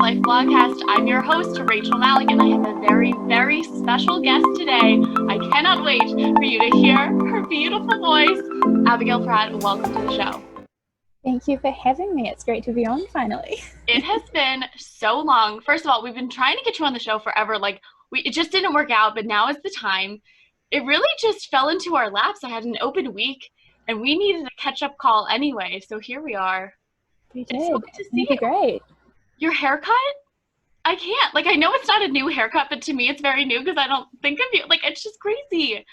Life BLOGCAST. I'm your host, Rachel Malak, and I have a very, very special guest today. I cannot wait for you to hear her beautiful voice. Abigail Pratt, welcome to the show. Thank you for having me. It's great to be on finally. It has been so long. First of all, we've been trying to get you on the show forever. It just didn't work out, but now is the time. It really just fell into our laps. I had an open week, and we needed a catch-up call anyway, so here we are. We did. It's so good to see you. Great. Your haircut? I can't. I know it's not a new haircut, but to me it's very new because I don't think of you. It's just crazy.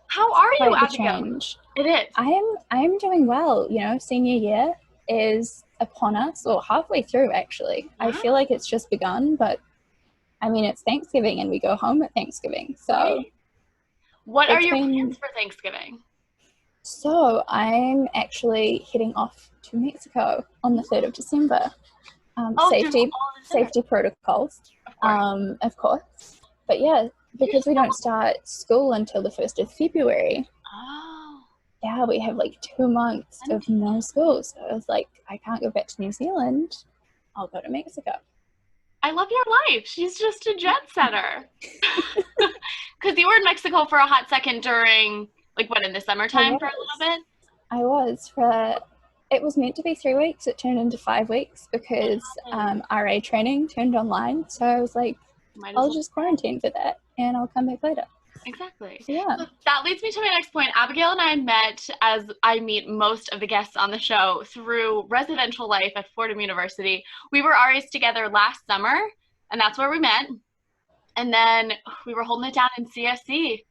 How are you, Abigail? Change. It is. I am doing well. Senior year is upon us, or halfway through actually. Wow. I feel like it's just begun, but I mean it's Thanksgiving and we go home at Thanksgiving. So right. What are your plans for Thanksgiving? So I'm actually heading off to Mexico on the 3rd of December. Safety protocols, of course. But yeah, because we don't start school until the 1st of February. Oh. Yeah, we have 2 months of no school. So I was like, I can't go back to New Zealand. I'll go to Mexico. I love your life. She's just a jet setter. Because you were in Mexico for a hot second during, in the summertime for a little bit? I was. It was meant to be 3 weeks. It turned into 5 weeks because RA training turned online. So I was like, I'll just quarantine for that and I'll come back later. Exactly. Yeah. So that leads me to my next point. Abigail and I met, as I meet most of the guests on the show, through residential life at Fordham University. We were RAs together last summer, and that's where we met. And then we were holding it down in CSC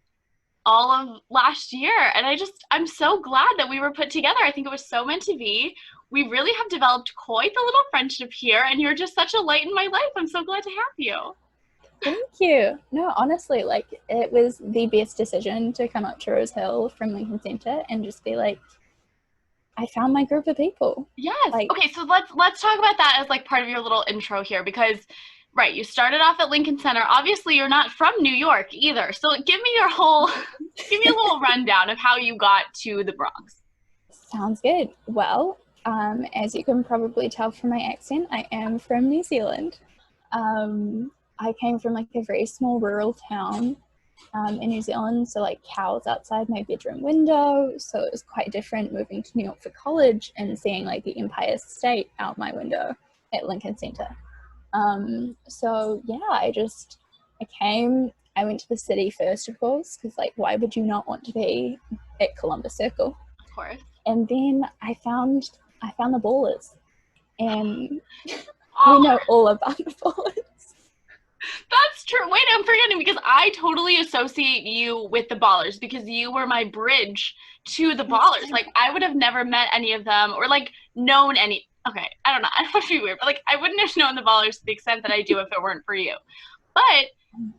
all of last year. And I'm so glad that we were put together. I think it was so meant to be. We really have developed quite the little friendship here, and you're just such a light in my life. I'm so glad to have you. Thank you. No, honestly, it was the best decision to come up to Rose Hill from Lincoln Center and just be like, I found my group of people. Yes. Okay, so let's talk about that as part of your little intro here, because right, you started off at Lincoln Center. Obviously, you're not from New York either. So give me a little rundown of how you got to the Bronx. Sounds good. Well, as you can probably tell from my accent, I am from New Zealand. I came from a very small rural town in New Zealand, so cows outside my bedroom window. So it was quite different moving to New York for college and seeing the Empire State out my window at Lincoln Center. So yeah, I went to the city first, of course, because why would you not want to be at Columbus Circle? Of course. And then I found the Ballers, and we know all about the Ballers. That's true. Wait, I'm forgetting, because I totally associate you with the Ballers because you were my bridge to the Ballers. I would have never met any of them or known any. Okay, I don't know. I don't want to be weird, but I wouldn't have known the Ballers to the extent that I do if it weren't for you. But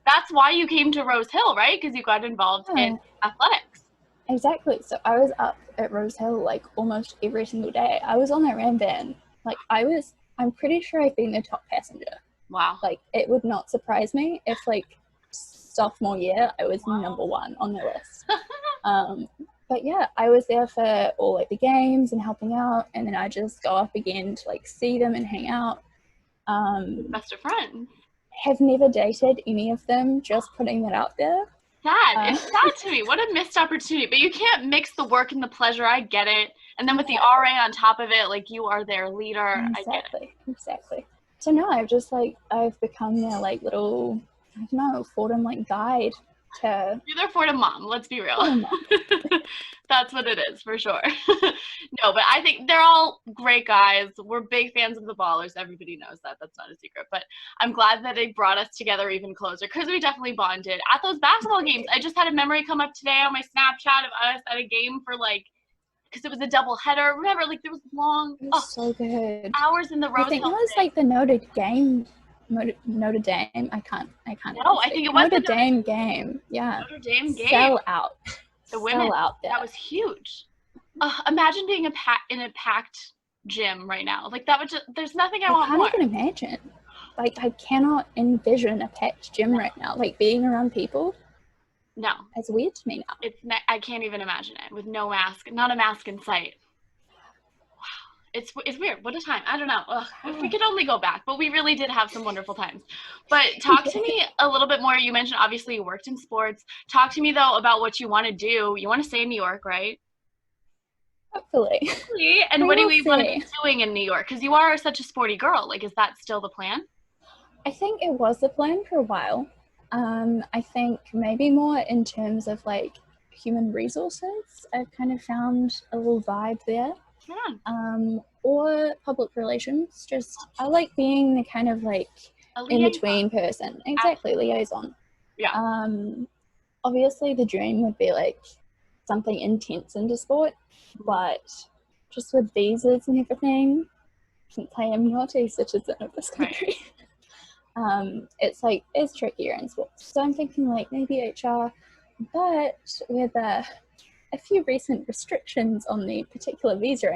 that's why you came to Rose Hill, right? Because you got involved in athletics. Exactly. So I was up at Rose Hill almost every single day. I was on that ram van. I'm pretty sure I've been the top passenger. Wow. It would not surprise me if sophomore year I was number 1 on the list. But yeah, I was there for all the games and helping out, and then I just go up again to see them and hang out. Best of friends. Have never dated any of them, just putting that out there. Sad. It's sad to me. What a missed opportunity. But you can't mix the work and the pleasure. I get it. And then with the RA on top of it, you are their leader. Exactly. I get it. Exactly. So now I've just I've become their little, I don't know, Fordham guide to... You're their Fordham mom, let's be real. That's what it is, for sure. No, but I think they're all great guys. We're big fans of the Ballers. Everybody knows that. That's not a secret. But I'm glad that they brought us together even closer, because we definitely bonded. At those basketball games, I just had a memory come up today on my Snapchat of us at a game for because it was a double header. Remember, there was long, so good. hours in the Rose Hill. I think it was the Notre Dame. I can't. No, I think it was Notre Dame game. Yeah. Notre Dame game. Sell out. The women. Sell out there. That was huge. Imagine being in a packed gym right now. That would there's nothing I want more. I can't even imagine. I cannot envision a packed gym right now. Being around people. No. It's weird to me now. I can't even imagine it with no mask, not a mask in sight. Wow. It's weird. What a time. I don't know. Ugh, if we could only go back, but we really did have some wonderful times. But talk to me a little bit more. You mentioned obviously you worked in sports. Talk to me though about what you want to do. You want to stay in New York, right? Hopefully. And what do we want to be doing in New York? Because you are such a sporty girl. Like, is that still the plan? I think it was the plan for a while. I think maybe more in terms of like human resources. I've kind of found a little vibe there. Yeah. Or public relations. Just I like being the kind of like in between person. Exactly, liaison. Yeah. Obviously the dream would be like something intense into sport, but just with visas and everything, since I am not a citizen of this country, it's trickier in sports. So I'm thinking like maybe h.e.r, but with a few recent restrictions on the particular visa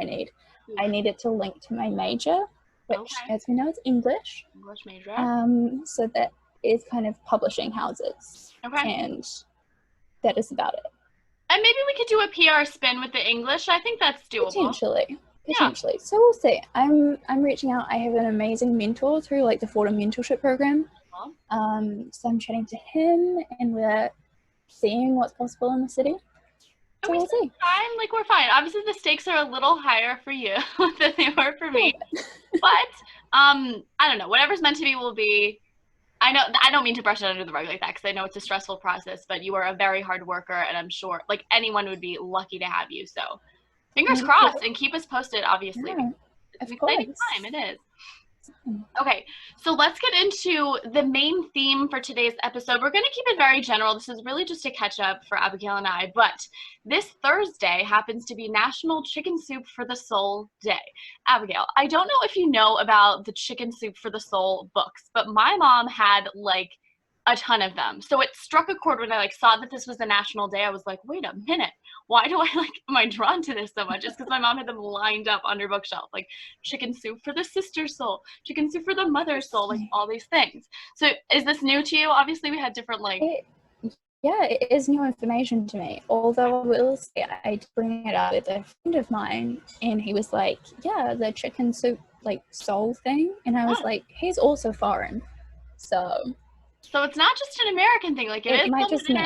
I need it to link to my major, which as we know is English. English major. So that is kind of publishing houses. And that is about it. And maybe we could do a PR spin with the English. I think that's doable. Potentially. Yeah. So we'll see. I'm reaching out. I have an amazing mentor through like the Fordham mentorship program. So I'm chatting to him and we're seeing what's possible in the city. So we'll see. Fine. Like, we're fine. Obviously the stakes are a little higher for you than they were for me. But I don't know. Whatever's meant to be will be. I know I don't mean to brush it under the rug like that because I know it's a stressful process, but you are a very hard worker and I'm sure like anyone would be lucky to have you. So fingers crossed and keep us posted, obviously. Yeah, it's an exciting time. It is. Okay, so let's get into the main theme for today's episode. We're going to keep it very general. This is really just a catch up for Abigail and I, but this Thursday happens to be National Chicken Soup for the Soul Day. Abigail, I don't know if you know about the Chicken Soup for the Soul books, but my mom had like a ton of them. So it struck a chord when I like saw that this was the national day. I was like, wait a minute, why do I like, am I drawn to this so much? It's because my mom had them lined up on her bookshelf, like chicken soup for the sister soul, chicken soup for the mother soul, like all these things. So is this new to you? Obviously we had different like... Yeah, it is new information to me. Although I will say I did bring it up with a friend of mine and he was like, yeah, the chicken soup like soul thing. And I was like, he's also foreign. So it's not just an American thing, like it is might just me.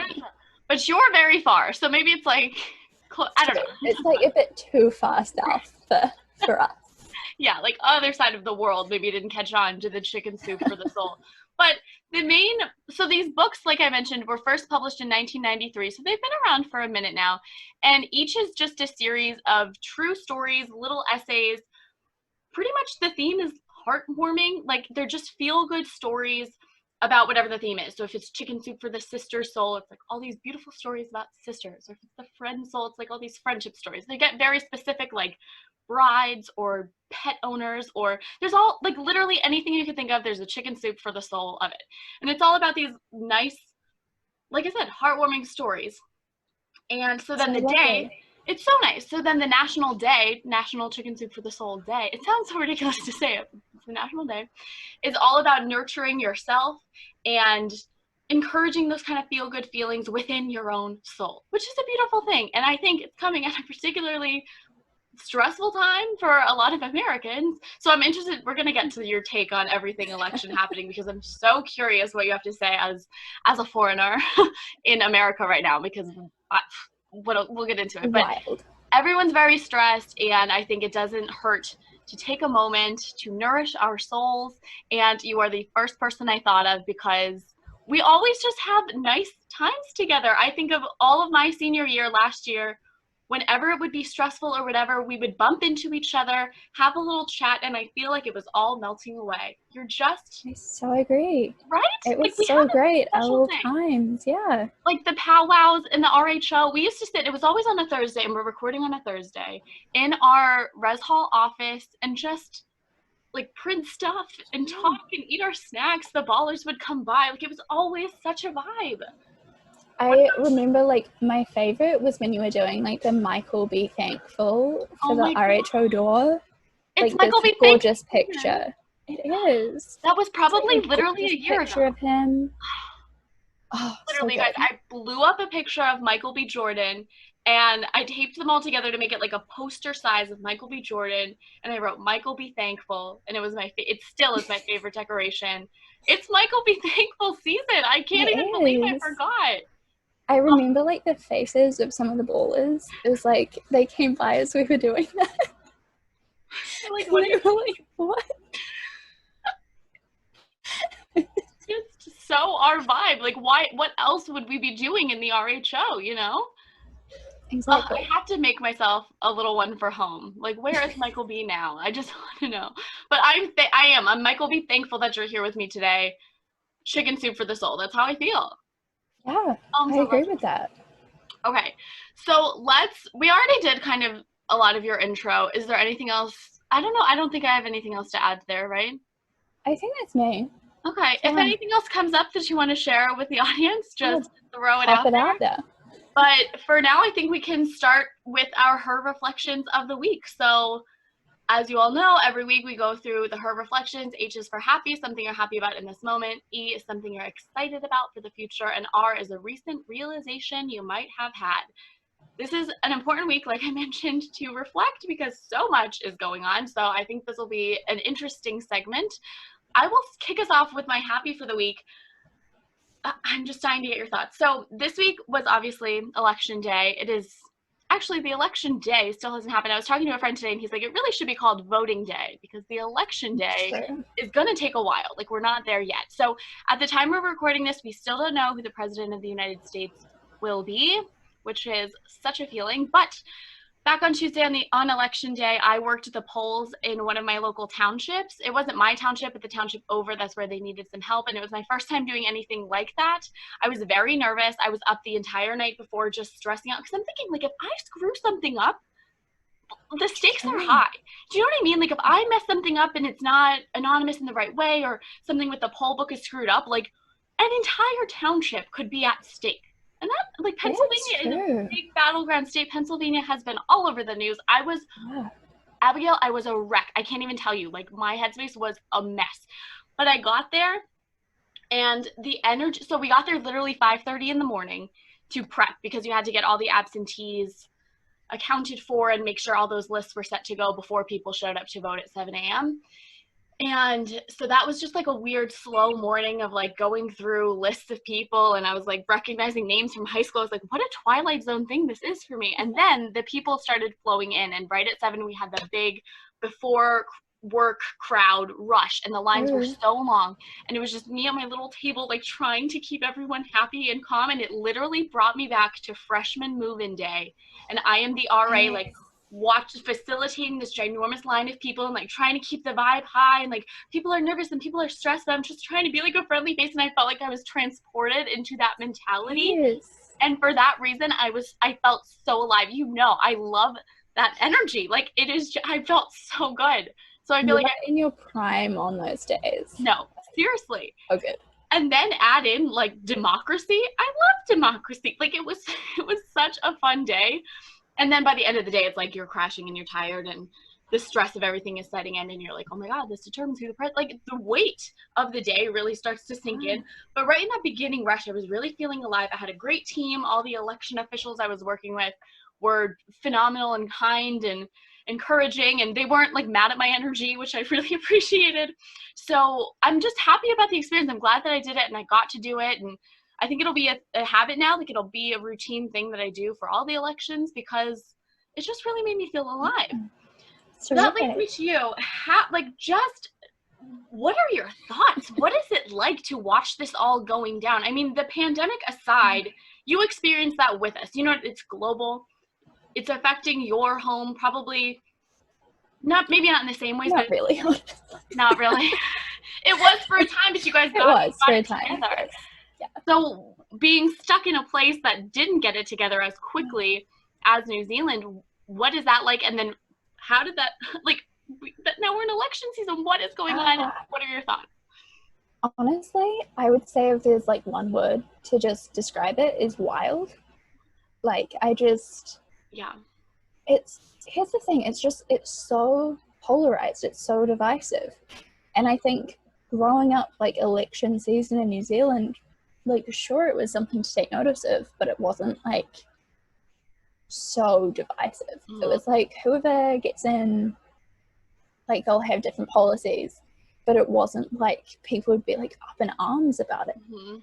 But you're very far, so maybe it's like, I don't know. It's like a bit too far south for us. Yeah, like other side of the world, maybe didn't catch on to the chicken soup for the soul. But so these books, like I mentioned, were first published in 1993, so they've been around for a minute now. And each is just a series of true stories, little essays. Pretty much the theme is heartwarming, like they're just feel-good stories about whatever the theme is. So if it's chicken soup for the sister soul, it's like all these beautiful stories about sisters. Or if it's the friend soul, it's like all these friendship stories. They get very specific, like brides or pet owners, or there's all like literally anything you can think of, there's a chicken soup for the soul of it. And it's all about these nice, like I said, heartwarming stories. And so then it's so nice. So then the national day, National Chicken Soup for the Soul Day, it sounds so ridiculous to say it, it's the national day, is all about nurturing yourself and encouraging those kind of feel-good feelings within your own soul, which is a beautiful thing. And I think it's coming at a particularly stressful time for a lot of Americans. So I'm interested, we're going to get to your take on everything election happening because I'm so curious what you have to say as a foreigner in America right now, because we'll get into it. But everyone's very stressed, and I think it doesn't hurt to take a moment to nourish our souls. And you are the first person I thought of because we always just have nice times together. I think of all of my senior year last year, whenever it would be stressful or whatever, we would bump into each other, have a little chat, and I feel like it was all melting away. You're just... I so agree. Right? It was like, so great at all times, yeah. Like the powwows in the RHO, we used to sit, it was always on a Thursday, and we're recording on a Thursday, in our res hall office, and just like print stuff and talk and eat our snacks. The ballers would come by. Like it was always such a vibe. I remember like my favorite was when you were doing like the Michael Be Thankful for the RHO door. It's like Michael this B. gorgeous picture. It is. That was probably literally a year ago. Picture of him. Oh, literally, so guys, I blew up a picture of Michael B. Jordan And I taped them all together to make it like a poster size of Michael B. Jordan, and I wrote Michael be thankful, and it was it still is my favorite decoration. It's Michael be thankful season. I can't even believe I forgot. I remember like the faces of some of the ballers. It was like they came by as we were doing that. Like, what? They were like, what? It's so our vibe. Like, why? What else would we be doing in the RHO? You know? Exactly. I have to make myself a little one for home. Like, where is Michael B now? I just want to know. But I'm Michael B thankful that you're here with me today. Chicken soup for the soul. That's how I feel. Yeah, I agree with that. Okay, so we already did kind of a lot of your intro. Is there anything else? I don't know. I don't think I have anything else to add there, right? I think that's me. Okay, if anything else comes up that you want to share with the audience, just throw it out there. But for now, I think we can start with our her reflections of the week. So as you all know, every week we go through the her reflections. H is for happy, something you're happy about in this moment. E is something you're excited about for the future. And R is a recent realization you might have had. This is an important week, like I mentioned, to reflect because so much is going on. So I think this will be an interesting segment. I will kick us off with my happy for the week. I'm just dying to get your thoughts. So this week was obviously election day. It is actually the election day still hasn't happened. I was talking to a friend today and he's like, it really should be called voting day because the election day is going to take a while. Like we're not there yet. So at the time we're recording this, we still don't know who the president of the United States will be, which is such a feeling. But back on Tuesday on election day, I worked the polls in one of my local townships. It wasn't my township, but the township over, that's where they needed some help. And it was my first time doing anything like that. I was very nervous. I was up the entire night before just stressing out because I'm thinking, like, if I screw something up, the stakes are high. Do you know what I mean? Like, if I mess something up and it's not anonymous in the right way or something with the poll book is screwed up, like, an entire township could be at stake. And that, like, Pennsylvania is a big battleground state. Pennsylvania has been all over the news. Abigail, I was a wreck. I can't even tell you. Like, my headspace was a mess. But I got there, and the energy, so we got there literally 5:30 in the morning to prep because you had to get all the absentees accounted for and make sure all those lists were set to go before people showed up to vote at 7 a.m. And so that was just like a weird slow morning of like going through lists of people, and I was like recognizing names from high school. I was like, what a Twilight Zone thing this is for me. And then the people started flowing in, and right at 7 we had the big before work crowd rush, and the lines were so long, and it was just me on my little table like trying to keep everyone happy and calm, and it literally brought me back to freshman move-in day, and I am the RA like facilitating this ginormous line of people and like trying to keep the vibe high, and like people are nervous and people are stressed, but I'm just trying to be like a friendly face, and I felt like I was transported into that mentality. And for that reason I felt so alive. You know, I love that energy. Like it is, I felt so good. So I feel like in your prime on those days. No, seriously. Oh, good. And then add in like democracy. I love democracy. Like it was such a fun day. And then by the end of the day, it's like you're crashing and you're tired and the stress of everything is setting in, and you're like, oh my God, this determines who the president, like the weight of the day really starts to sink in. But right in that beginning rush, I was really feeling alive. I had a great team. All the election officials I was working with were phenomenal and kind and encouraging, and they weren't like mad at my energy, which I really appreciated. So I'm just happy about the experience. I'm glad that I did it and I got to do it. And I think it'll be a habit now. Like it'll be a routine thing that I do for all the elections because it just really made me feel alive. So that leads me to you. What are your thoughts? What is it like to watch this all going down? I mean, the pandemic aside, you experienced that with us. You know, it's global. It's affecting your home, probably maybe not in the same ways. Not really. Not really. It was for a time, but you guys got it together. Yeah. So being stuck in a place that didn't get it together as quickly as New Zealand, what is that like? And then how did that, like, now we're in election season, what is going on? What are your thoughts? Honestly, I would say if there's like one word to just describe it, is wild. Like, here's the thing, it's so polarized, it's so divisive. And I think growing up, like, election season in New Zealand, like, sure, it was something to take notice of, but it wasn't like so divisive. It was like whoever gets in, like they'll have different policies, but it wasn't like people would be like up in arms about it.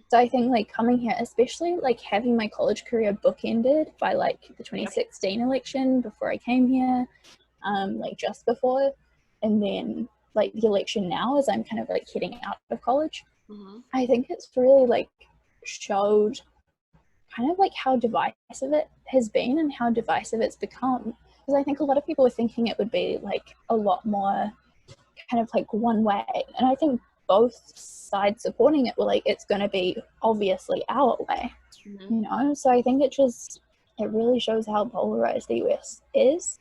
So I think like coming here, especially like having my college career bookended by like the 2016 election before I came here, like just before, and then like the election now as I'm kind of like heading out of college, I think it's really like showed kind of like how divisive it has been and how divisive it's become. Because I think a lot of people were thinking it would be like a lot more kind of like one way, and I think both sides supporting it were like, it's going to be obviously our way, you know. So I think it really shows how polarized the US is,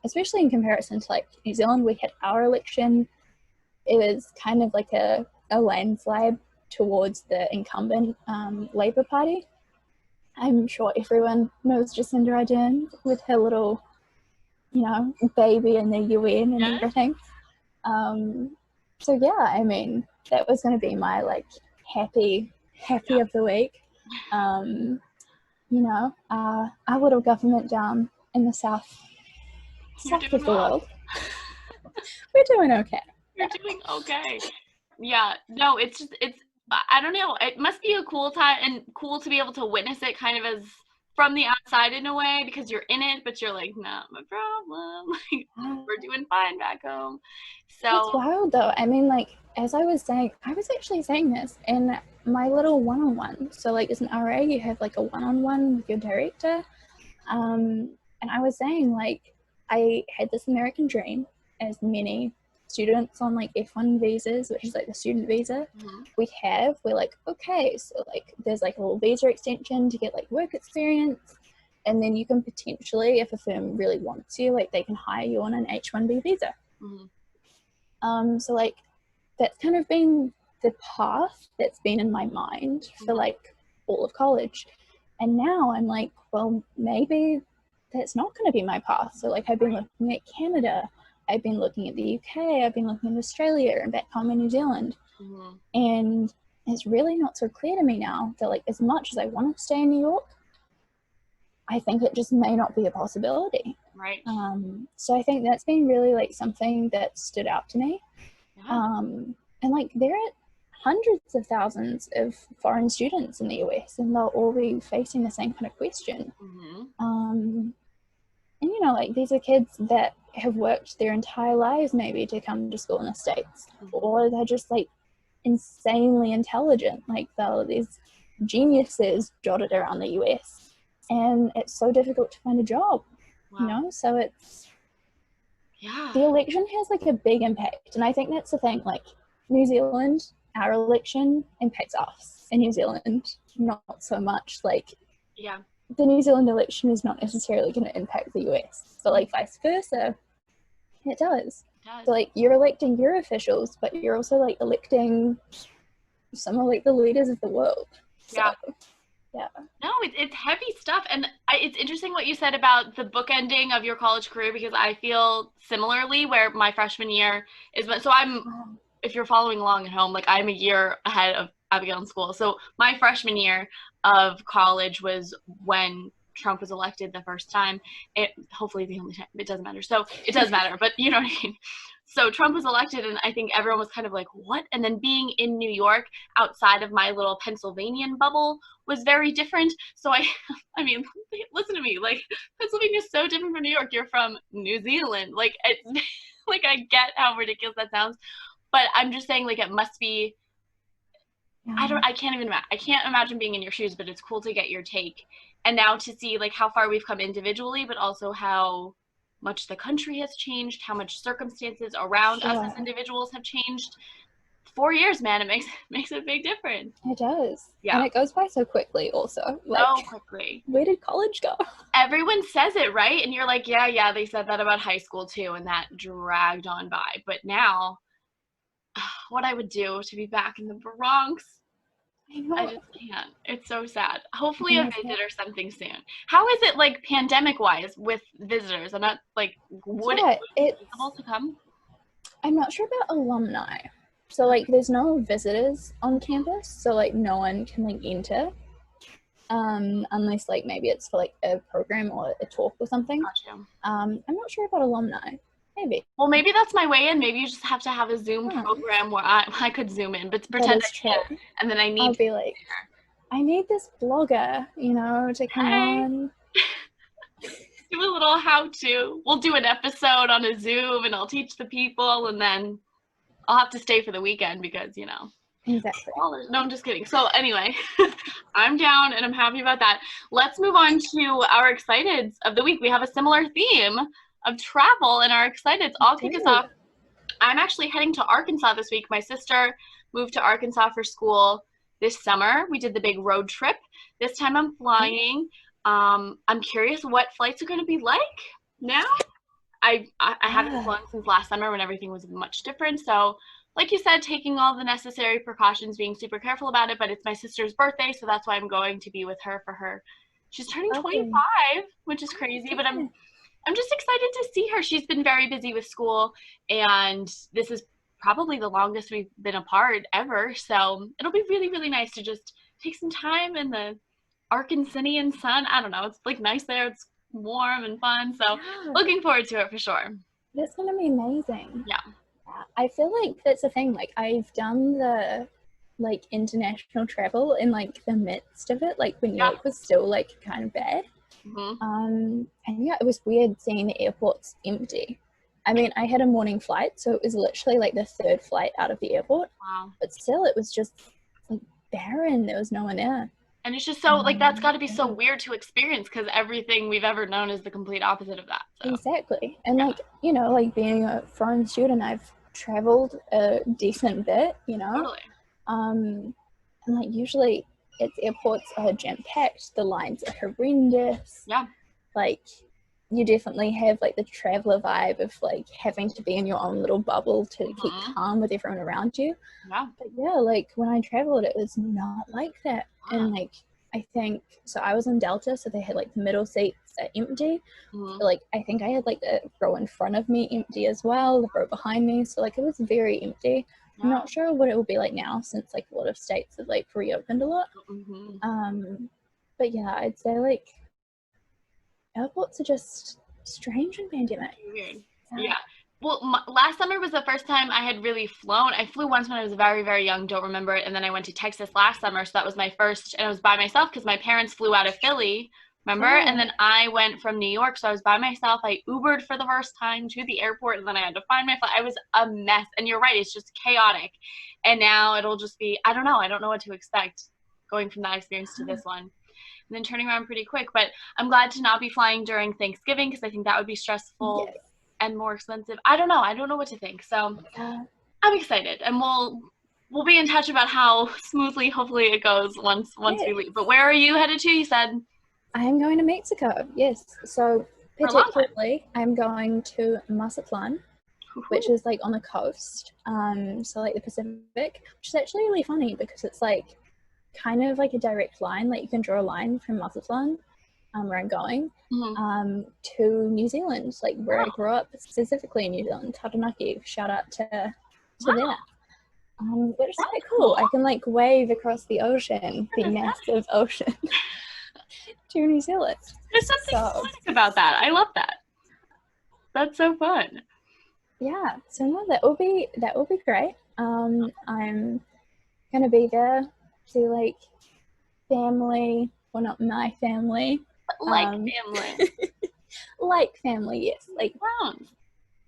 especially in comparison to like New Zealand. We had our election, it was kind of like a landslide towards the incumbent Labour Party. I'm sure everyone knows Jacinda Ardern with her little, you know, baby in the UN and everything. So yeah, I mean, that was going to be my like happy of the week. You know, our little government down in the south of the world. We're doing okay. You're doing okay. Yeah, no, it's I don't know. It must be a cool time and cool to be able to witness it kind of as from the outside in a way, because you're in it, but you're like, not my problem. Like, we're doing fine back home. So it's wild though. I mean, like, as I was saying, I was actually saying this in my little one-on-one. So like as an RA, you have like a one-on-one with your director. And I was saying, like, I had this American dream, as many students on like F1 visas, which is like the student visa, we're like, okay, so like there's like a little visa extension to get like work experience, and then you can potentially, if a firm really wants you, like they can hire you on an H-1B visa. So like that's kind of been the path that's been in my mind for like all of college, and now I'm like, well, maybe that's not going to be my path. So like I've been looking at Canada, I've been looking at the UK, I've been looking at Australia and back home in New Zealand. And it's really not so clear to me now that like as much as I want to stay in New York, I think it just may not be a possibility. Right. So I think that's been really like something that stood out to me. And like there are hundreds of thousands of foreign students in the US, and they'll all be facing the same kind of question. And you know, like these are kids that have worked their entire lives maybe to come to school in the States, or they're just like insanely intelligent, like these geniuses dotted around the US, and it's so difficult to find a job. You know, so it's the election has like a big impact, and I think that's the thing. Like New Zealand, our election impacts us in New Zealand, not so much like the New Zealand election is not necessarily going to impact the US, but like vice versa, it does. So like you're electing your officials, but you're also like electing some of like the leaders of the world. So, no, it's heavy stuff. And it's interesting what you said about the bookending of your college career, because I feel similarly, where my freshman year is when, so I'm, if you're following along at home, like I'm a year ahead of Abigail in school. So my freshman year of college was when Trump was elected the first time. Hopefully the only time. It doesn't matter. So it does matter, but you know what I mean? So Trump was elected, and I think everyone was kind of like, what? And then being in New York, outside of my little Pennsylvanian bubble, was very different. So I mean, listen to me, like Pennsylvania is so different from New York. You're from New Zealand. Like, it's like, I get how ridiculous that sounds, but I'm just saying, like, it must be, I can't imagine being in your shoes, but it's cool to get your take. And now to see like how far we've come individually, but also how much the country has changed, how much circumstances around us as individuals have changed. 4 years, man, it makes a big difference. It does. And it goes by so quickly also. Like, so quickly. Where did college go? Everyone says it, right? And you're like, yeah, they said that about high school too, and that dragged on by. But now, what I would do to be back in the Bronx, I just can't. It's so sad. Hopefully a visit or something soon. How is it like pandemic-wise with visitors? I'm not like, would it be possible to come? I'm not sure about alumni. So like there's no visitors on campus, so like no one can like enter. unless like maybe it's for like a program or a talk or something. Gotcha. I'm not sure about alumni. Maybe. Well, maybe that's my way in. Maybe you just have to have a Zoom program where I could Zoom in, but pretend I can't. And then I need I'll be like, I need this blogger, you know, to come on. Do a little how-to. We'll do an episode on a Zoom and I'll teach the people, and then I'll have to stay for the weekend because, you know. Exactly. No, I'm just kidding. So anyway, I'm down and I'm happy about that. Let's move on to our exciteds of the week. We have a similar theme of travel and our exciteds. I'll kick us off. I'm actually heading to Arkansas this week. My sister moved to Arkansas for school this summer. We did the big road trip. This time I'm flying. I'm curious what flights are going to be like now. I haven't flown since last summer when everything was much different. So like you said, taking all the necessary precautions, being super careful about it, but it's my sister's birthday, so that's why I'm going to be with her for her. She's turning 25, which is crazy, but I'm just excited to see her. She's been very busy with school, and this is probably the longest we've been apart ever, so it'll be really, really nice to just take some time in the Arkansanian sun. I don't know, it's like nice there, it's warm and fun, so looking forward to it for sure. That's gonna be amazing. Yeah. I feel like that's the thing, like I've done the like international travel in like the midst of it, like when New York was still like kind of bad. And yeah, it was weird seeing the airports empty. I mean, I had a morning flight, so it was literally like the third flight out of the airport. Wow. But still, it was just like barren. There was no one there. And it's just so, like, that's got to be so weird to experience because everything we've ever known is the complete opposite of that. So. Exactly. And like, you know, like being a foreign student, I've traveled a decent bit, you know. Totally. And like usually its airports are jam-packed, the lines are horrendous. Yeah. Like you definitely have like the traveler vibe of like having to be in your own little bubble to keep calm with everyone around you. Yeah. But yeah, like when I traveled, it was not like that. And like I think so I was in Delta, so they had like the middle seats are empty. But, like I think I had like the row in front of me empty as well, the row behind me, so like it was very empty. I'm not sure what it will be like now since like a lot of states have like reopened a lot. But yeah, I'd say like airports are just strange in pandemic. Weird. Yeah. Well, last summer was the first time I had really flown. I flew once when I was very, very young, don't remember it. And then I went to Texas last summer, so that was my first, and I was by myself because my parents flew out of Philly, remember? And then I went from New York, so I was by myself. I Ubered for the first time to the airport, and then I had to find my flight. I was a mess. And you're right, it's just chaotic. And now it'll just be, I don't know what to expect going from that experience to this one. And then turning around pretty quick. But I'm glad to not be flying during Thanksgiving because I think that would be stressful. Yes. And more expensive. I don't know what to think. So I'm excited, and we'll be in touch about how smoothly, hopefully, it goes once we leave. But where are you headed to? You said I'm going to Mexico. Yes. So particularly, I'm going to Mazatlan, which is like on the coast. So like the Pacific, which is actually really funny because it's like kind of like a direct line. Like you can draw a line from Mazatlan, where I'm going, to New Zealand, like where I grew up, specifically in New Zealand, Taranaki. Shout out to there. Which is quite cool. I can like wave across the ocean, the massive ocean, to New Zealand. There's something fun about that. I love that. That's so fun. Yeah. So no, that will be great. I'm gonna be there, see like family. Well, not my family. Like family. Like family, yes. Like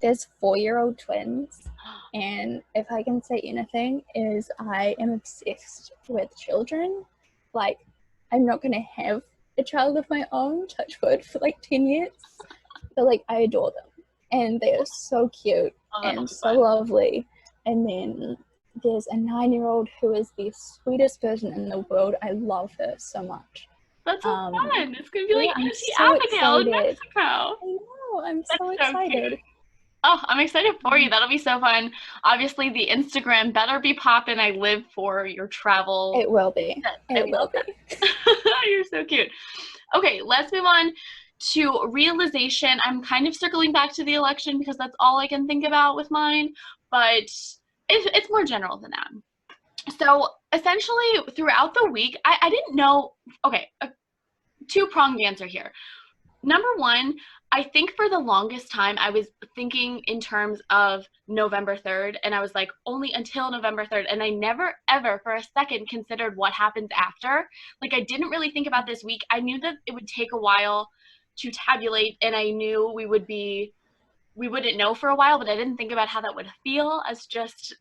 there's 4-year-old twins, and if I can say anything is I am obsessed with children. Like I'm not gonna have a child of my own, touch wood, for like 10 years, but like I adore them and they are so cute and so lovely. And then there's a 9-year-old who is the sweetest person in the world. I love her so much. That's so fun. It's going to be like so Abigail in excited. Mexico. I know. I'm so excited. Cute. Oh, I'm excited for you. That'll be so fun. Obviously, the Instagram better be popping. I live for your travel. It will be. It will be. You're so cute. Okay, let's move on to realization. I'm kind of circling back to the election because that's all I can think about with mine, but it's more general than that. So essentially throughout the week, I didn't know, okay, a two-pronged answer here. Number one, I think for the longest time I was thinking in terms of November 3rd, and I was like, only until November 3rd, and I never ever for a second considered what happens after. Like, I didn't really think about this week. I knew that it would take a while to tabulate, and I knew we wouldn't know for a while, but I didn't think about how that would feel as just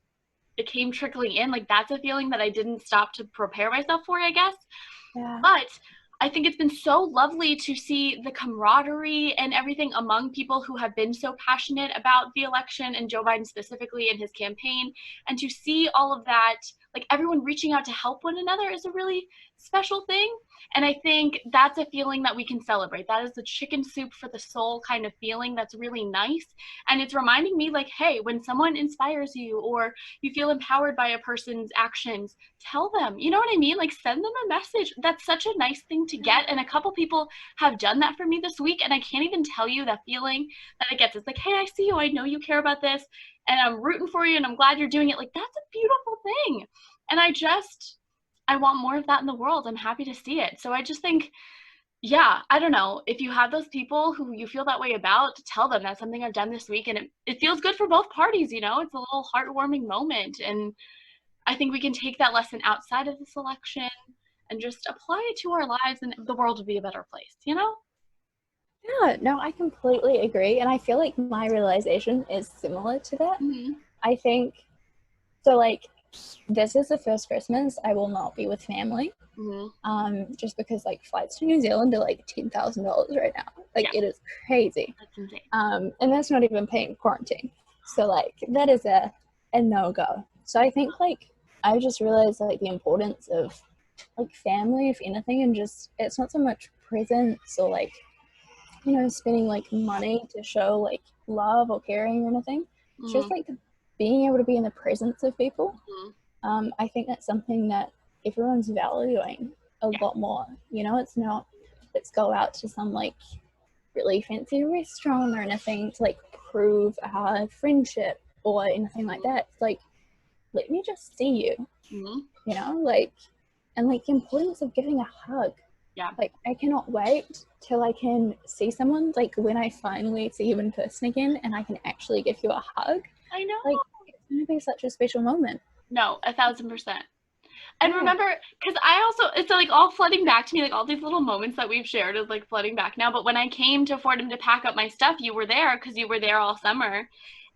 it came trickling in. Like, that's a feeling that I didn't stop to prepare myself for, I guess. Yeah. But I think it's been so lovely to see the camaraderie and everything among people who have been so passionate about the election and Joe Biden specifically and his campaign. And to see all of that, like everyone reaching out to help one another, is a really special thing. And I think that's a feeling that we can celebrate. That is the chicken soup for the soul kind of feeling that's really nice. And it's reminding me, like, hey, when someone inspires you or you feel empowered by a person's actions, tell them, you know what I mean? Like, send them a message. That's such a nice thing to get. And a couple people have done that for me this week. And I can't even tell you that feeling that it gets. It's like, hey, I see you. I know you care about this. And I'm rooting for you. And I'm glad you're doing it. Like, that's a beautiful thing. And I want more of that in the world. I'm happy to see it. So I just think, yeah, I don't know. If you have those people who you feel that way about, tell them that's something I've done this week. And it feels good for both parties, you know? It's a little heartwarming moment. And I think we can take that lesson outside of this election and just apply it to our lives, and the world would be a better place, you know? Yeah, no, I completely agree. And I feel like my realization is similar to that. Mm-hmm. I think, so like, this is the first Christmas I will not be with family. Mm-hmm. Just because like flights to New Zealand are like $10,000 right now. Like, Yeah. it is crazy. That's insane. And that's not even paying quarantine. So like, that is a no-go. So I think like, I just realized like the importance of like family, if anything, and just, it's not so much presents or like, you know, spending like money to show like love or caring or anything. It's just like being able to be in the presence of people. I think that's something that everyone's valuing a lot more. You know, it's not, let's go out to some like really fancy restaurant or anything to like prove our friendship or anything like that. It's like, let me just see you, you know, like, and like the importance of giving a hug. Yeah. Like, I cannot wait till I can see someone, like when I finally see you in person again and I can actually give you a hug. I know. Like, it's going to be such a special moment. No, 1,000%. And remember, because I also, it's like all flooding back to me, like all these little moments that we've shared is like flooding back now. But when I came to Fordham to pack up my stuff, you were there because you were there all summer.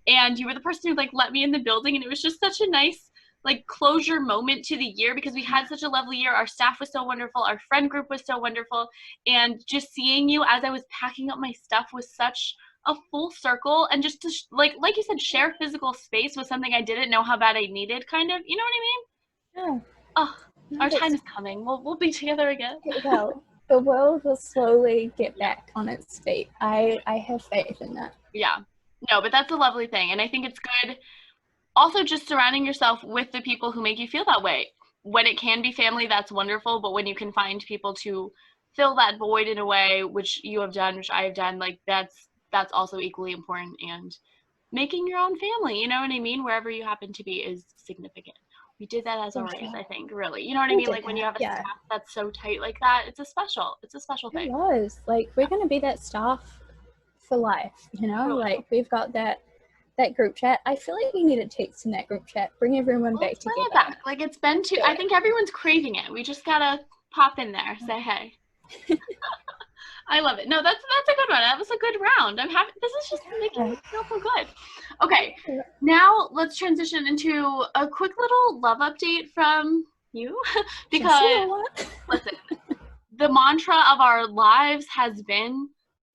And you were the person who like let me in the building. And it was just such a nice like closure moment to the year because we had such a lovely year. Our staff was so wonderful. Our friend group was so wonderful. And just seeing you as I was packing up my stuff was such a full circle. And just to like you said, share physical space was something I didn't know how bad I needed, kind of. You know what I mean? Yeah. Oh, our time is coming. We'll be together again. Well, the world will slowly get back on its feet. I have faith in that. Yeah. No, but that's a lovely thing. And I think it's good also just surrounding yourself with the people who make you feel that way. When it can be family, that's wonderful. But when you can find people to fill that void in a way, which you have done, which I have done, like that's also equally important. And making your own family, you know what I mean? Wherever you happen to be is significant. We did that as a race, I think, really. You know what I mean? Like when you have a staff that's so tight like that, it's a special thing. It was. Like, we're going to be that staff for life, you know? Really? Like, we've got that group chat. I feel like we need a text in that group chat. Bring everyone back together. Bring it back. Like, it's been too, I think everyone's craving it. We just gotta pop in there, say hey. I love it. No, that's a good one. That was a good round. I'm happy. This is just making me feel so good. Okay, now let's transition into a quick little love update from you. Because, listen, the mantra of our lives has been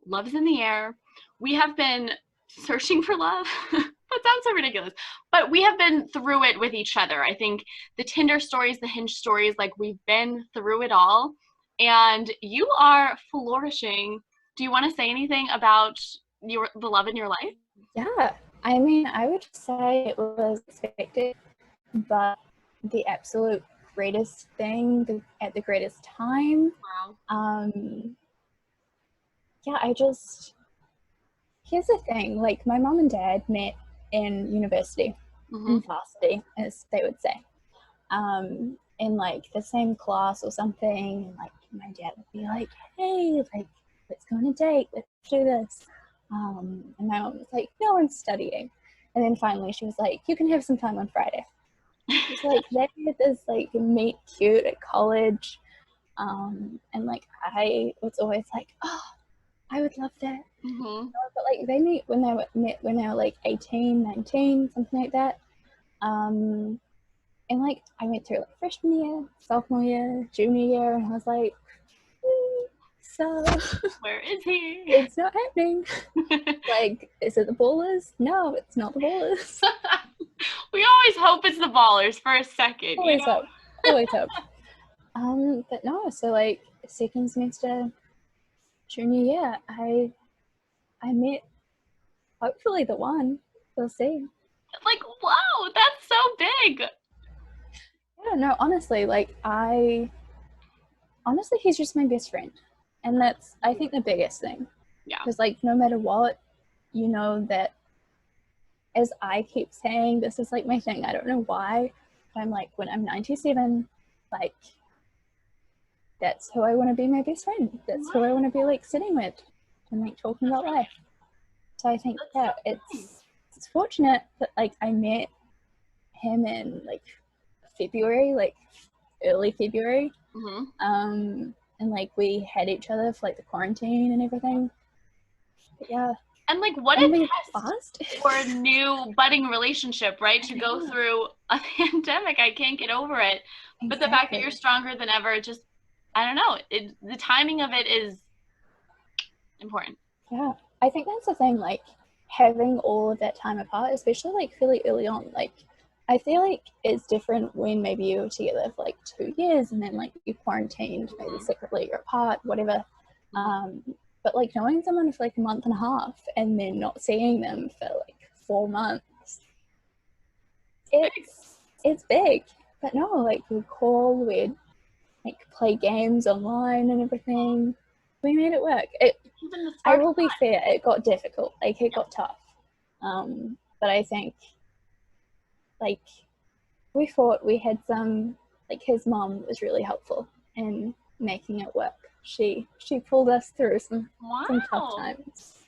love's in the air. We have been searching for love. That sounds so ridiculous. But we have been through it with each other. I think the Tinder stories, the Hinge stories, like we've been through it all. And you are flourishing. Do you want to say anything about the love in your life? Yeah. I mean, I would say it was expected, but the absolute greatest thing at the greatest time. Wow. Yeah, here's the thing, like my mom and dad met in university, in varsity, as they would say. in like the same class or something, and like my dad would be like, hey, like, let's go on a date, let's do this. And my mom was like, no, I'm studying. And then finally she was like, you can have some time on Friday. It's like they had this like meet cute at college. And like I was always like, oh, I would love that. But like they met when they were like 18, 19, something like that. And like I went through like freshman year, sophomore year, junior year, and I was like, so where is he? It's not happening. Like, is it the Ballers? No, it's not the Ballers. We always hope it's the Ballers for a second. Always hope. Always hope. But no, so like second semester, junior year, I met hopefully the one. We'll see. Like, wow, that's so big. Yeah, no, honestly, like honestly, he's just my best friend. And that's, I think, the biggest thing. Yeah. Because like no matter what, you know that, as I keep saying, this is like my thing. I don't know why. But I'm like, when I'm 97, like, that's who I want to be my best friend. That's who I want to be like sitting with and like talking about life. So I think it's fortunate that like I met him in like February, like early February. And like we had each other for like the quarantine and everything. But yeah. And like what a test for a new budding relationship, right? To go through a pandemic. I can't get over it. Exactly. But the fact that you're stronger than ever, just, I don't know, the timing of it is important. Yeah, I think that's the thing, like having all of that time apart, especially like fairly early on, like I feel like it's different when maybe you were together for like 2 years and then like you quarantined, maybe separately, you're apart, whatever. But like knowing someone for like a month and a half and then not seeing them for like 4 months, it's big. But no, like we'd call, we'd like play games online and everything. We made it work. I will be fair, it got difficult, like it got tough. But I think like we thought we had some, like his mom was really helpful in making it work. She pulled us through some tough times.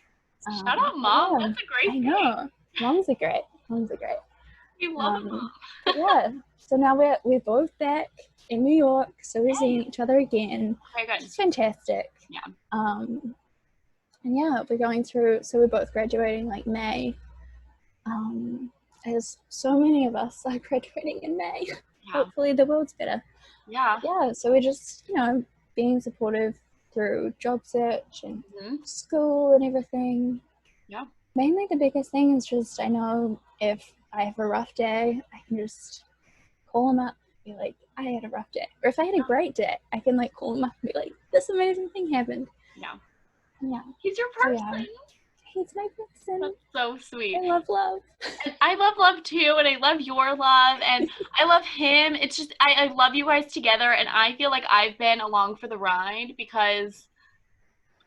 Shout out mom, yeah, that's a great thing. I know, moms are great. We love mom. Yeah, so now we're both back in New York, so we're seeing each other again. Very good. It's fantastic. Yeah. And yeah, we're going through, so we're both graduating like May. As so many of us are graduating in May. Yeah. Hopefully the world's better. Yeah. Yeah, so we're just, you know, being supportive through job search and school and everything. Yeah. Mainly the biggest thing is just, I know if I have a rough day, I can just call him up and be like, I had a rough day. Or if I had a great day, I can like call him up and be like, this amazing thing happened. Yeah. Yeah. He's your person. So, yeah. He's my person. That's so sweet. I love love. And I love love too, and I love your love, and I love him. It's just, I love you guys together, and I feel like I've been along for the ride because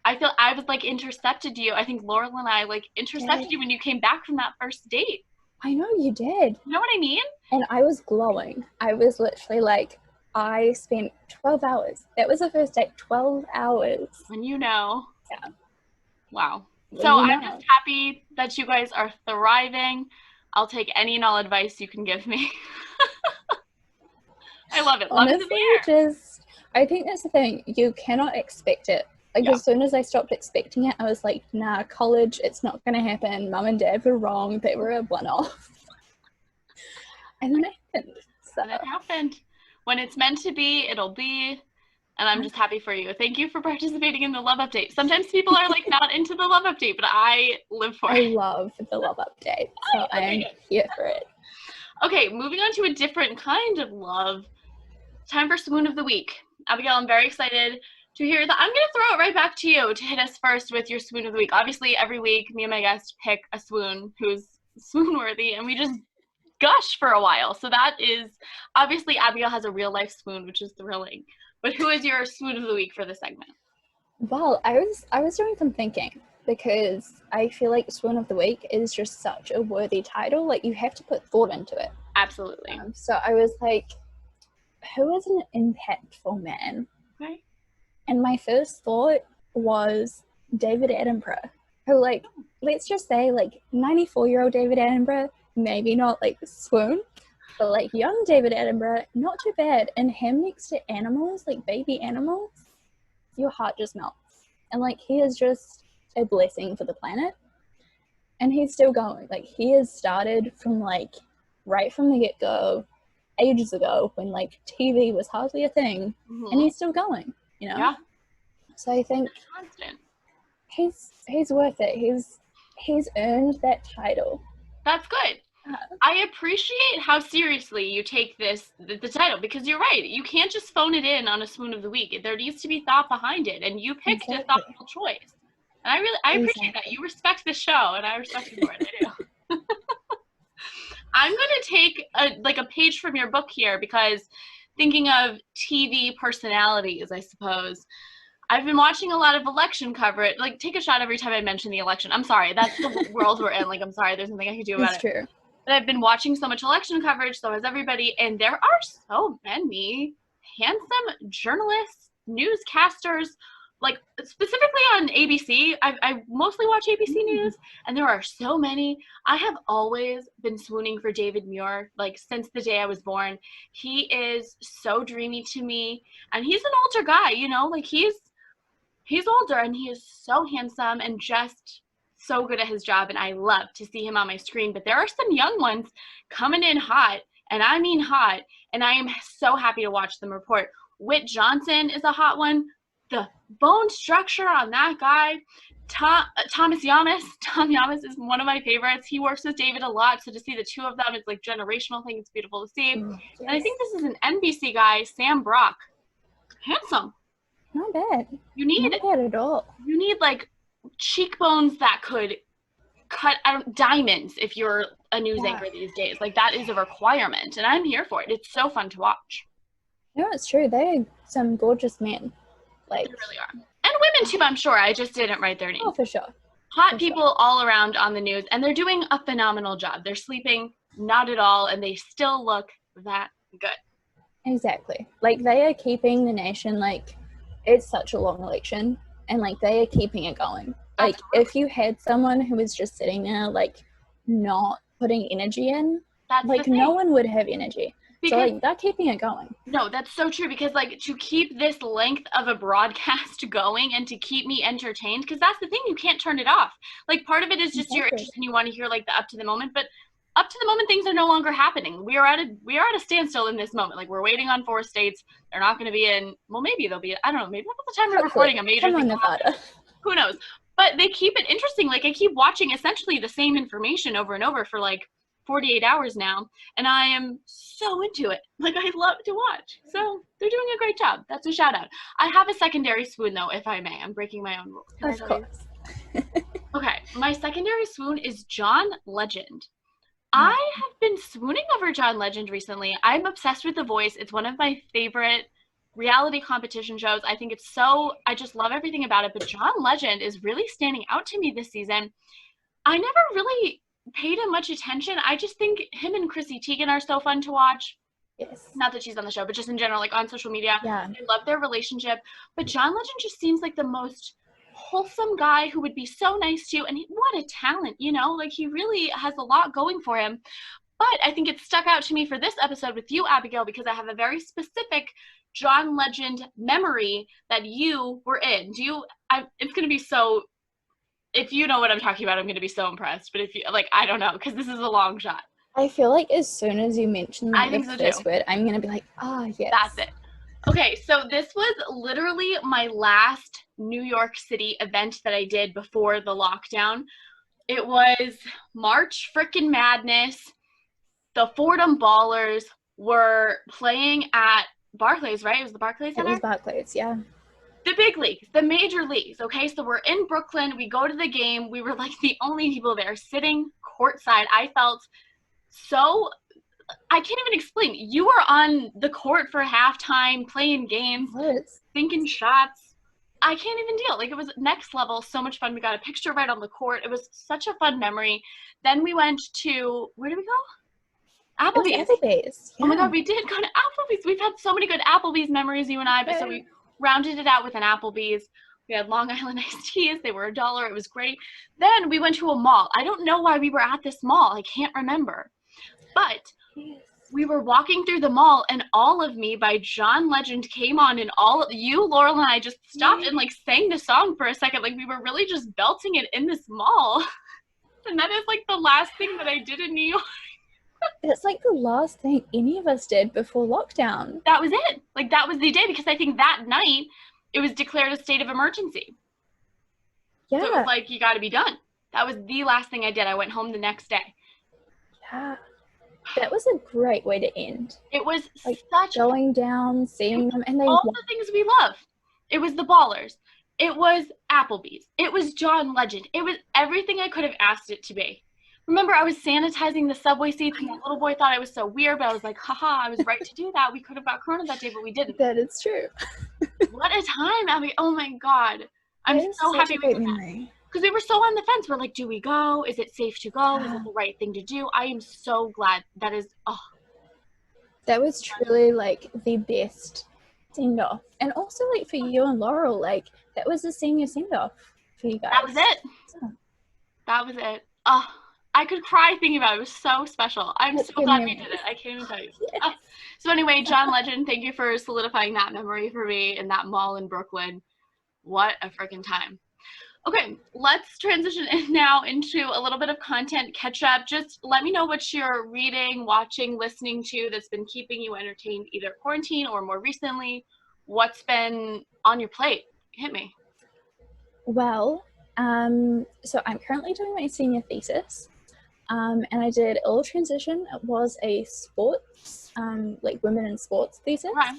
I feel I was like intercepted you. I think Laurel and I like intercepted you when you came back from that first date. I know you did. You know what I mean? And I was glowing. I was literally like, I spent 12 hours. That was the first date, 12 hours. When you know. Yeah. Wow. So I'm just happy that you guys are thriving. I'll take any and all advice you can give me. I love it. Honestly, I think that's the thing. You cannot expect it. Like as soon as I stopped expecting it, I was like, nah, college, it's not going to happen. Mum and dad were wrong. They were a one-off. And then it happened. So. And it happened. When it's meant to be, it'll be. And I'm just happy for you. Thank you for participating in the love update. Sometimes people are like not into the love update, but I live for it. I love the love update. So I'm here for it. Okay, moving on to a different kind of love. Time for Swoon of the Week. Abigail, I'm very excited to hear that. I'm going to throw it right back to you to hit us first with your Swoon of the Week. Obviously, every week, me and my guest pick a swoon who's swoon-worthy, and we just gush for a while. So that is, obviously, Abigail has a real-life swoon, which is thrilling. But who is your Swoon of the Week for this segment? Well, I was doing some thinking because I feel like Swoon of the Week is just such a worthy title. Like, you have to put thought into it. Absolutely. So I was like, who is an impactful man? Okay. And my first thought was David Attenborough, who, like, let's just say, like, 94-year-old David Attenborough, maybe not, like, swoon, but, like, young David Attenborough, not too bad. And him next to animals, like baby animals, your heart just melts. And, like, he is just a blessing for the planet. And he's still going. Like, he has started from, like, right from the get-go, ages ago, when, like, TV was hardly a thing, and he's still going, you know? Yeah. So I think Constant. he's worth it. He's earned that title. That's good. I appreciate how seriously you take the title, because you're right. You can't just phone it in on a Swoon of the Week. There needs to be thought behind it, and you picked a thoughtful choice. And I appreciate that. You respect the show, and I respect you for it. I do. I'm going to take a page from your book here, because thinking of TV personalities, I suppose, I've been watching a lot of election coverage. Like, take a shot every time I mention the election. I'm sorry. That's the world we're in. Like, I'm sorry. There's nothing I can do about it. It's true. But I've been watching so much election coverage, so has everybody, and there are so many handsome journalists, newscasters, like specifically on ABC. I mostly watch ABC News, and there are so many. I have always been swooning for David Muir, like since the day I was born. He is so dreamy to me, and he's an older guy, you know, like he's older, and he is so handsome and just so good at his job, and I love to see him on my screen. But there are some young ones coming in hot, and I mean hot, and I am so happy to watch them report. Whit Johnson is a hot one. The bone structure on that guy, Tom Yamas is one of my favorites. He works with David a lot, so to see the two of them, it's like generational thing. It's beautiful to see. Yes. And I think this is an NBC guy, Sam Brock. Handsome. Not bad. Not bad at all. You need like cheekbones that could cut out diamonds if you're a news anchor these days. Like, that is a requirement, and I'm here for it. It's so fun to watch. No, it's true. They're some gorgeous men. Like, they really are. And women too, I'm sure. I just didn't write their names. Oh, for sure. Hot people all around on the news, and they're doing a phenomenal job. They're sleeping not at all, and they still look that good. Exactly. Like, they are keeping the nation, like, it's such a long election, and, like, they are keeping it going. Like, Absolutely. if you had someone who was just sitting there, like, not putting energy in, that's like, no one would have energy. Because, so, like, they're keeping it going. No, that's so true, because, like, to keep this length of a broadcast going and to keep me entertained, because that's the thing, you can't turn it off. Like, part of it is just your interest and you want to hear, like, the up to the moment, but up to the moment, things are no longer happening. We are at a standstill in this moment. Like, we're waiting on 4 states. They're not going to be in, well, maybe they'll be, I don't know, maybe by the time we're recording a major thing. Nevada. Who knows? But they keep it interesting. Like, I keep watching essentially the same information over and over for, like, 48 hours now, and I am so into it. Like, I love to watch. So they're doing a great job. That's a shout out. I have a secondary swoon, though, if I may. I'm breaking my own rules. Of course. Okay, my secondary swoon is John Legend. I have been swooning over John Legend recently. I'm obsessed with The Voice. It's one of my favorite reality competition shows. I think it's I just love everything about it. But John Legend is really standing out to me this season. I never really paid him much attention. I just think him and Chrissy Teigen are so fun to watch. Yes. Not that she's on the show, but just in general, like on social media. Yeah. I love their relationship. But John Legend just seems like the most wholesome guy who would be so nice to you. And what a talent, you know? Like, he really has a lot going for him. But I think it stuck out to me for this episode with you, Abigail, because I have a very specific John Legend memory that you were in. It's going to be so... If you know what I'm talking about, I'm going to be so impressed. But if you, like, I don't know, because this is a long shot. I feel like as soon as you mention the first word, I'm going to be like, yes. That's it. Okay, so this was literally my last New York City event that I did before the lockdown. It was March frickin' Madness. The Fordham Ballers were playing at Barclays, right? It was the Barclays Center? It was Barclays, yeah. The big leagues, the major leagues, okay? So we're in Brooklyn. We go to the game. We were, like, the only people there sitting courtside. I felt so... I can't even explain. You were on the court for halftime, playing games, thinking shots. I can't even deal. Like, it was next level, so much fun. We got a picture right on the court. It was such a fun memory. Then we went to... Where did we go? It was Applebee's. Applebee's. Yeah. Oh my God, we did go to Applebee's. We've had so many good Applebee's memories, you and I, but so we rounded it out with an Applebee's. We had Long Island iced teas. They were $1. It was great. Then we went to a mall. I don't know why we were at this mall. I can't remember. But we were walking through the mall, and All of Me by John Legend came on, and Laurel, and I just stopped and like sang the song for a second. Like we were really just belting it in this mall. And that is like the last thing that I did in New York. It's like the last thing any of us did before lockdown. That was it. Like that was the day, because I think that night it was declared a state of emergency. Yeah. So it was like, you got to be done. That was the last thing I did. I went home the next day. Yeah. That was a great way to end. It was like such going down, seeing them, and they all the things we love. It was the Ballers. It was Applebee's. It was John Legend. It was everything I could have asked it to be. Remember, I was sanitizing the subway seats, and the little boy thought I was so weird, but I was like, haha, I was right to do that. We could have got Corona that day, but we didn't. That is true. What a time, Abby. Oh my God. I'm so happy we did that. Because we were so on the fence. We're like, do we go? Is it safe to go? Is it the right thing to do? I am so glad. That is, that was truly like the best send off. And also like for you and Laurel, like that was the senior send off for you guys. That was it. So. That was it. I could cry thinking about it. It was so special. I'm so glad we did it. I can't even tell you. Yes. So anyway, John Legend, thank you for solidifying that memory for me in that mall in Brooklyn. What a freaking time. Okay, let's transition now into a little bit of content catch up. Just let me know what you're reading, watching, listening to that's been keeping you entertained, either quarantine or more recently. What's been on your plate? Hit me. Well, so I'm currently doing my senior thesis, and I did a little transition. It was a sports, like women in sports thesis. Right.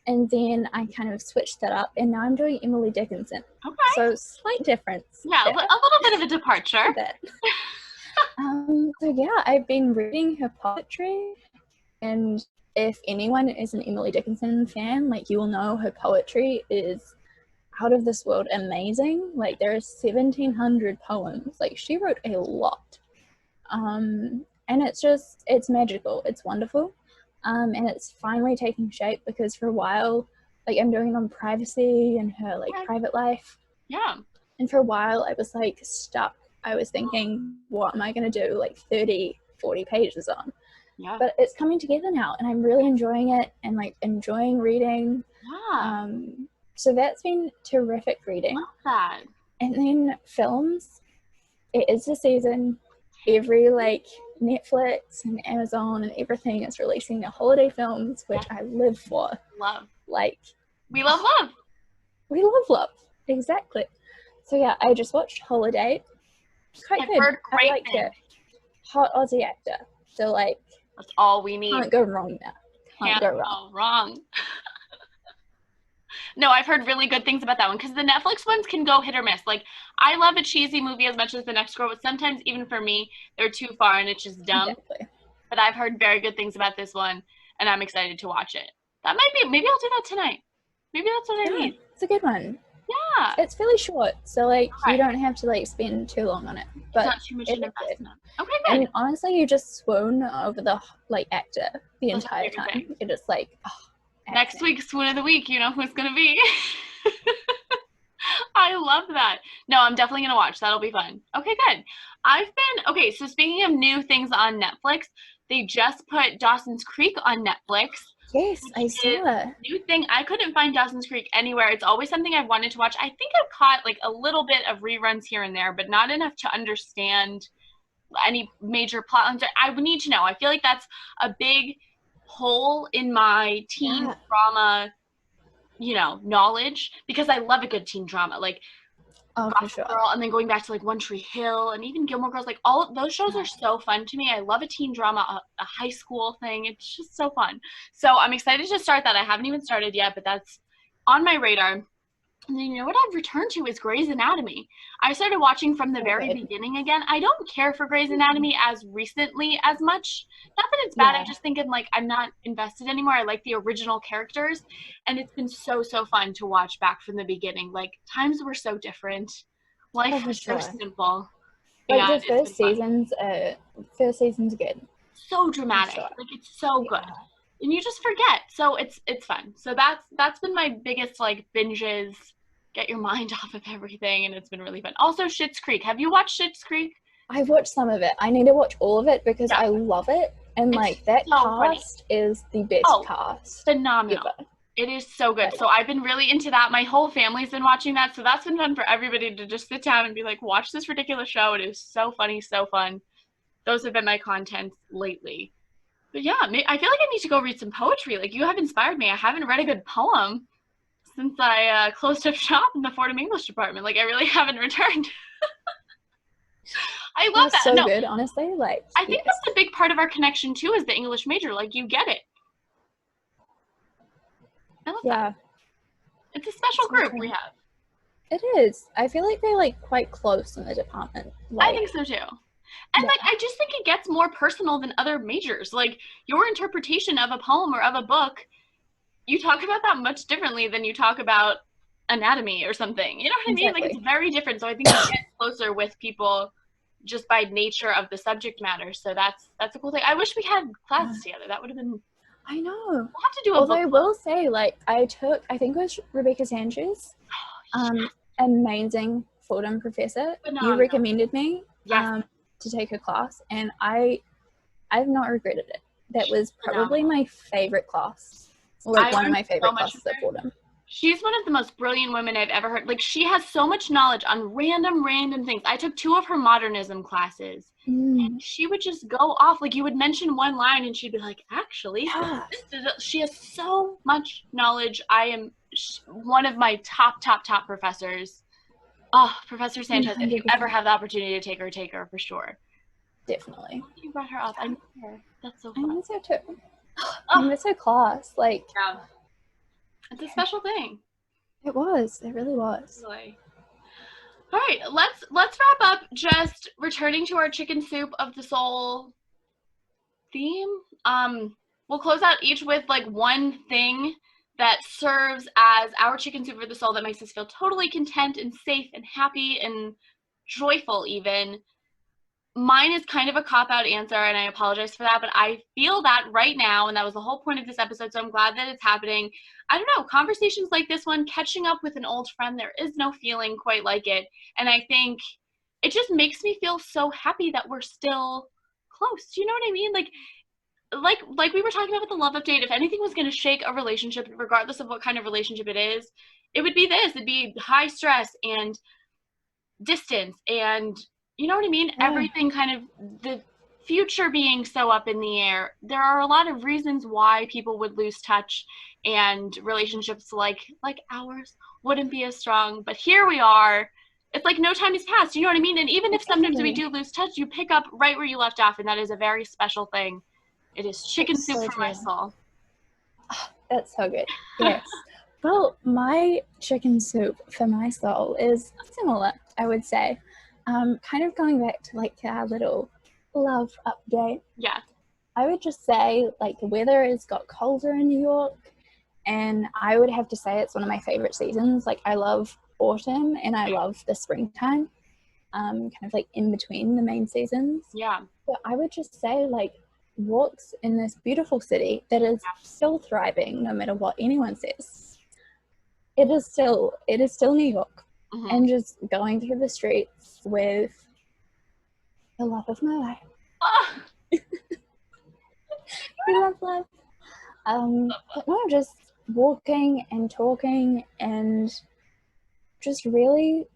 And then I kind of switched that up, and now I'm doing Emily Dickinson. Okay. So slight difference. Yeah, there. A little bit of a departure. So yeah, I've been reading her poetry, and if anyone is an Emily Dickinson fan, like you will know her poetry is out of this world amazing. Like there are 1,700 poems. Like she wrote a lot. And it's magical. It's wonderful. And it's finally taking shape, because for a while, like I'm doing it on privacy and her like private life. Yeah. And for a while I was like stuck. I was thinking, what am I going to do like 30, 40 pages on? Yeah. But it's coming together now, and I'm really enjoying it and like enjoying reading. Yeah. So that's been terrific reading. Love that. And then films. It is the season. Every like Netflix and Amazon and everything is releasing their holiday films, which I live for. Love. Like we love love. We love love. Exactly. So yeah, I just watched Holiday. Quite good. Heard great I liked it. Hot Aussie actor. So like that's all we need. Can't go wrong there. Can't go wrong. No, I've heard really good things about that one, because the Netflix ones can go hit or miss. Like, I love a cheesy movie as much as The Next Girl, but sometimes even for me, they're too far and it's just dumb. Exactly. But I've heard very good things about this one, and I'm excited to watch it. That might be, maybe I'll do that tonight. Maybe that's what I need. It's a good one. Yeah. It's fairly short, so like you don't have to like spend too long on it. But it's not too much an investment. Okay, good. And honestly, you just swoon over the like actor the entire time. You're just like, next week, Swoon of the Week, you know who it's going to be. I love that. No, I'm definitely going to watch. That'll be fun. Okay, good. Okay, so speaking of new things on Netflix, they just put Dawson's Creek on Netflix. Yes, I saw that. New thing. I couldn't find Dawson's Creek anywhere. It's always something I've wanted to watch. I think I've caught like a little bit of reruns here and there, but not enough to understand any major plot lines. I would need to know. I feel like that's a big hole in my teen drama, knowledge, because I love a good teen drama, like for sure. Girl, and then going back to like One Tree Hill and even Gilmore Girls, like all of those shows are so fun to me. I love a teen drama, a high school thing. It's just so fun. So I'm excited to start that. I haven't even started yet, but that's on my radar. And then what I've returned to is Grey's Anatomy. I started watching from the very beginning again. I don't care for Grey's Anatomy as recently as much. Not that it's bad. I just think I'm not invested anymore. I like the original characters. And it's been so, so fun to watch back from the beginning. Like, times were so different. Life was so simple. Like the first season's good. so dramatic. Sure. Like, it's so good. Yeah. And you just forget. So it's fun. So that's been my biggest like binges. Get your mind off of everything, and it's been really fun. Also, Schitt's Creek. Have you watched Schitt's Creek? I watched some of it. I need to watch all of it because Yeah. I love it. And It's like that so funny. cast is the best cast Phenomenal. ever. It is so good. So I've been really into that. My whole family's been watching that. So that's been fun for everybody to just sit down and be like, watch this ridiculous show. It is so funny, so fun. Those have been my contents lately. But yeah, I feel like I need to go read some poetry. Like, you have inspired me. I haven't read a good poem since I closed up shop in the Fordham English department. Like, I really haven't returned. I love that. So good, honestly. Like, I think that's a big part of our connection too, is the English major. Like, you get it. I love that. It's a special group we have. It is. I feel like they're like quite close in the department. Like, I think so too. And like, I just think it gets more personal than other majors. Like, your interpretation of a poem or of a book, you talk about that much differently than you talk about anatomy or something. You know what I mean? Like, it's very different. So I think you get closer with people just by nature of the subject matter. So that's a cool thing. I wish we had classes together. That would have been. I know. We'll have to do a Although book I will say, like, I think it was Rebecca Sanchez, amazing Fordham professor. Phenomenal. You recommended me to take her class, and I've not regretted it. That was probably my favorite class, or like one of my favorite classes at Fordham. She's one of the most brilliant women I've ever heard. Like, she has so much knowledge on random things. I took 2 of her modernism classes, and she would just go off. Like, you would mention one line, and she'd be like, actually, she has so much knowledge. I am one of my top professors. Oh, Professor Sanchez, 100%. If you ever have the opportunity to take her for sure. Definitely. You brought her up. I miss her. That's so fun. I miss her too. I miss her class. Like, yeah. It's a special thing. It was. It really was. Really. All right, let's wrap up. Just returning to our chicken soup of the soul theme. We'll close out each with like one thing that serves as our chicken soup for the soul that makes us feel totally content and safe and happy and joyful even. Mine is kind of a cop-out answer, and I apologize for that, but I feel that right now, and that was the whole point of this episode, so I'm glad that it's happening. I don't know, conversations like this one, catching up with an old friend, there is no feeling quite like it, and I think it just makes me feel so happy that we're still close. Do you know what I mean? Like we were talking about with the love update, if anything was going to shake a relationship, regardless of what kind of relationship it is, it would be this. It'd be high stress and distance and, you know what I mean? Yeah. Everything kind of, the future being so up in the air. There are a lot of reasons why people would lose touch, and relationships like ours wouldn't be as strong. But here we are. It's like no time has passed. You know what I mean? And even if sometimes we do lose touch, you pick up right where you left off, and that is a very special thing. It is chicken soup for my soul. Oh, that's so good. Yes. Well, my chicken soup for my soul is similar, I would say. Kind of going back to like our little love update. Yeah. I would just say like the weather has got colder in New York, and I would have to say it's one of my favorite seasons. Like, I love autumn and I love the springtime, kind of like in between the main seasons. Yeah. But I would just say like walks in this beautiful city that is still thriving no matter what anyone says. It is still New York. Mm-hmm. And just going through the streets with the love of my life. Oh. love. But no, just walking and talking and just really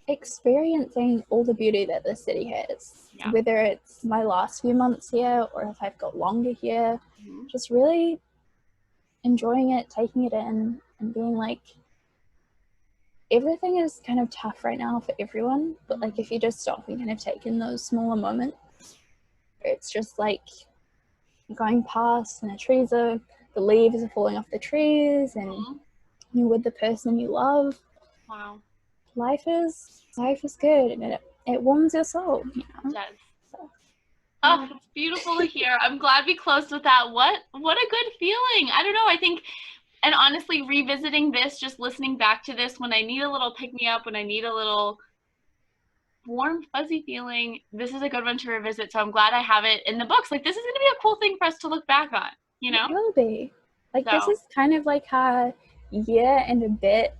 experiencing all the beauty that the city has. Yeah. Whether it's my last few months here or if I've got longer here, just really enjoying it, taking it in, and being like, everything is kind of tough right now for everyone, but like if you just stop and kind of take in those smaller moments, it's just like going past and the leaves are falling off the trees and you're with the person you love. Wow. Life is good, and it warms your soul. You know? It does. So, oh, it's beautiful to hear. I'm glad we closed with that. What a good feeling. I don't know. I think, and honestly, revisiting this, just listening back to this when I need a little pick-me-up, when I need a little warm, fuzzy feeling. This is a good one to revisit, so I'm glad I have it in the books. Like, this is going to be a cool thing for us to look back on, you know? It will be. Like, So, this is kind of like a year and a bit,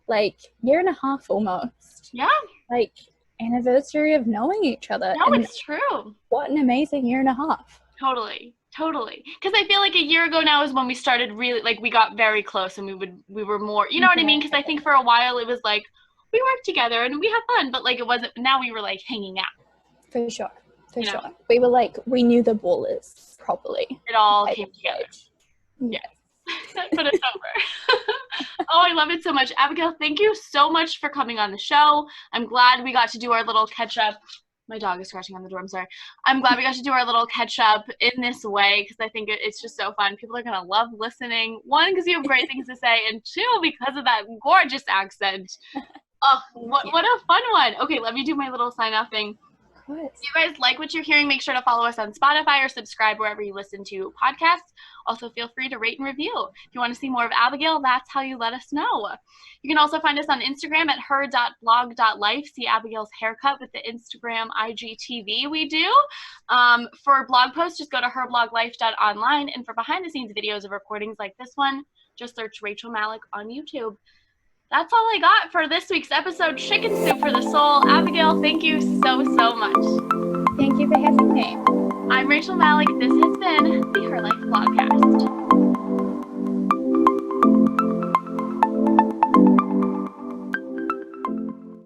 like, year and a half almost. yeah. Like, anniversary of knowing each other. No, and it's true. What an amazing year and a half. Totally. Because I feel like a year ago now is when we started really, like, we got very close and we were more, you know what I mean? Because I think for a while it was like, we worked together and we had fun, but like it wasn't, now we were like hanging out. For sure. You know? We were like, we knew the ballers properly. It all came together. Yes. But it's over. Oh, I love it so much. Abigail, thank you so much for coming on the show. I'm glad we got to do our little catch up. My dog is scratching on the door. I'm sorry. I'm glad we got to do our little catch up in this way because I think it's just so fun. People are going to love listening. One, because you have great things to say, and two, because of that gorgeous accent. Oh, what a fun one. Okay, let me do my little sign off thing. Of course. If you guys like what you're hearing, make sure to follow us on Spotify or subscribe wherever you listen to podcasts. Also, feel free to rate and review. If you want to see more of Abigail, that's how you let us know. You can also find us on Instagram at h.e.r.blog.life. See Abigail's haircut with the Instagram IGTV we do. For blog posts, just go to herbloglife.online. And for behind-the-scenes videos of recordings like this one, just search Rachel Malak on YouTube. That's all I got for this week's episode, Chicken Soup for the Soul. Abigail, thank you so much. Thank you for having me. I'm Rachel Malak. This has been the Her Life Vlogcast.